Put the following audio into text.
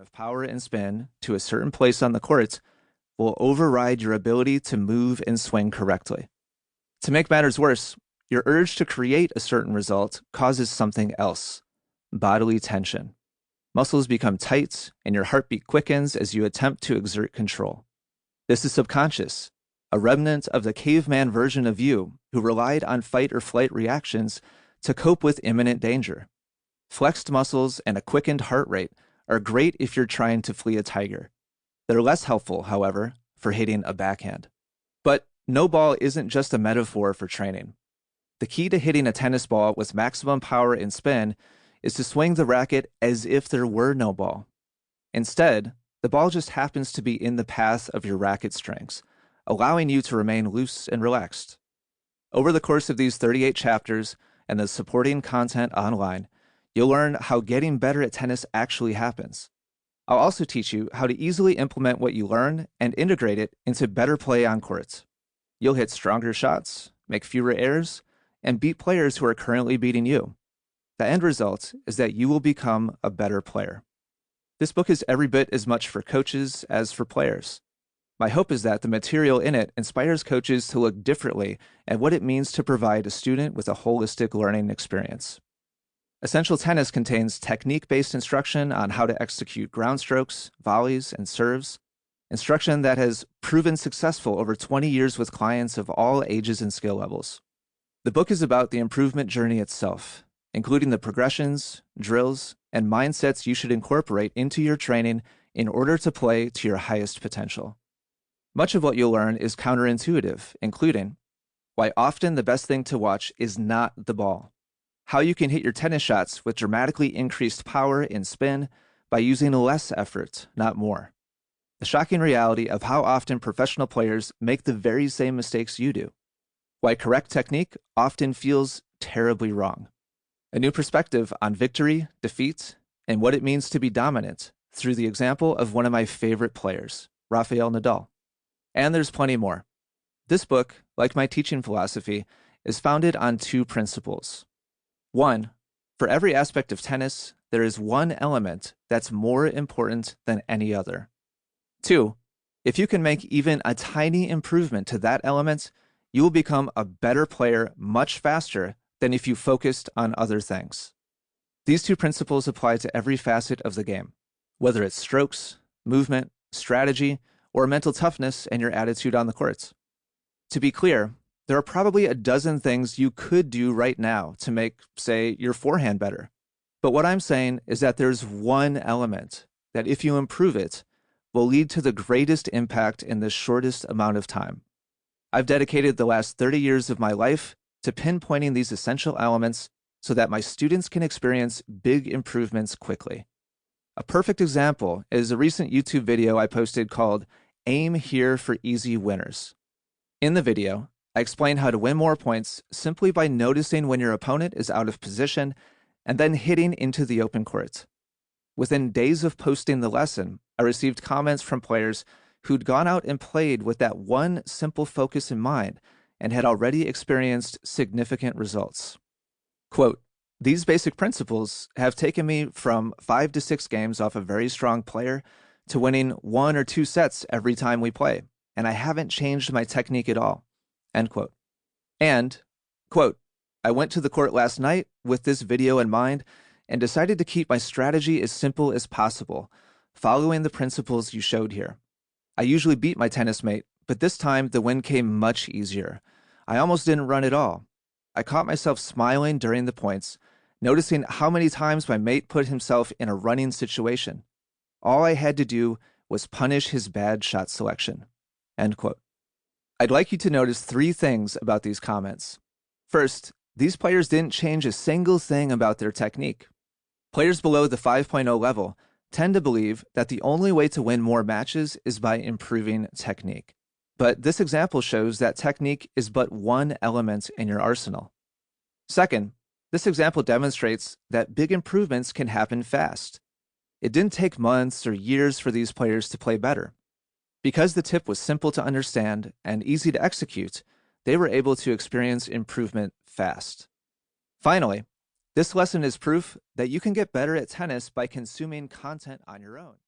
amount of power and spin to a certain place on the court will override your ability to move and swing correctly. To make matters worse, your urge to create a certain result causes something else: bodily tension. Muscles become tight, and your heartbeat quickens as you attempt to exert control. This is subconscious, a remnant of the caveman version of you who relied on fight or flight reactions to cope with imminent danger. Flexed muscles and a quickened heart rate are great if you're trying to flee a tiger. They're less helpful, however, for hitting a backhand. But no ball isn't just a metaphor for training. The key to hitting a tennis ball with maximum power and spin is to swing the racket as if there were no ball. Instead, the ball just happens to be in the path of your racket strengths, allowing you to remain loose and relaxed. Over the course of these 38 chapters and the supporting content online, you'll learn how getting better at tennis actually happens. I'll also teach you how to easily implement what you learn and integrate it into better play on courts. You'll hit stronger shots, make fewer errors, and beat players who are currently beating you. The end result is that you will become a better player. This book is every bit as much for coaches as for players. My hope is that the material in it inspires coaches to look differently at what it means to provide a student with a holistic learning experience. Essential Tennis contains technique-based instruction on how to execute ground strokes, volleys, and serves, instruction that has proven successful over 20 years with clients of all ages and skill levels. The book is about the improvement journey itself, including the progressions, drills, and mindsets you should incorporate into your training in order to play to your highest potential. Much of what you'll learn is counterintuitive, including why often the best thing to watch is not the ball, how you can hit your tennis shots with dramatically increased power and spin by using less effort, not more, the shocking reality of how often professional players make the very same mistakes you do, why correct technique often feels terribly wrong, a new perspective on victory, defeat, and what it means to be dominant through the example of one of my favorite players, Rafael Nadal. And there's plenty more. This book, like my teaching philosophy, is founded on two principles. One, for every aspect of tennis, there is one element that's more important than any other. Two, if you can make even a tiny improvement to that element, you will become a better player much faster than if you focused on other things. These two principles apply to every facet of the game, whether it's strokes, movement, strategy, or mental toughness and your attitude on the courts. To be clear, there are probably a dozen things you could do right now to make, say, your forehand better. But what I'm saying is that there's one element that, if you improve it, will lead to the greatest impact in the shortest amount of time. I've dedicated the last 30 years of my life to pinpointing these essential elements so that my students can experience big improvements quickly. A perfect example is a recent YouTube video I posted called Aim Here for Easy Winners. In the video, I explain how to win more points simply by noticing when your opponent is out of position and then hitting into the open court. Within days of posting the lesson, I received comments from players who'd gone out and played with that one simple focus in mind and had already experienced significant results. Quote, "These basic principles have taken me from 5 to 6 games off a very strong player to winning 1 or 2 sets every time we play, and I haven't changed my technique at all." End quote. And, quote, "I went to the court last night with this video in mind and decided to keep my strategy as simple as possible, following the principles you showed here. I usually beat my tennis mate, but this time the win came much easier. I almost didn't run at all. I caught myself smiling during the points, noticing how many times my mate put himself in a running situation. All I had to do was punish his bad shot selection." End quote. I'd like you to notice 3 things about these comments. First, these players didn't change a single thing about their technique. Players below the 5.0 level tend to believe that the only way to win more matches is by improving technique. But this example shows that technique is but one element in your arsenal. Second, this example demonstrates that big improvements can happen fast. It didn't take months or years for these players to play better. Because the tip was simple to understand and easy to execute, they were able to experience improvement fast. Finally, this lesson is proof that you can get better at tennis by consuming content on your own.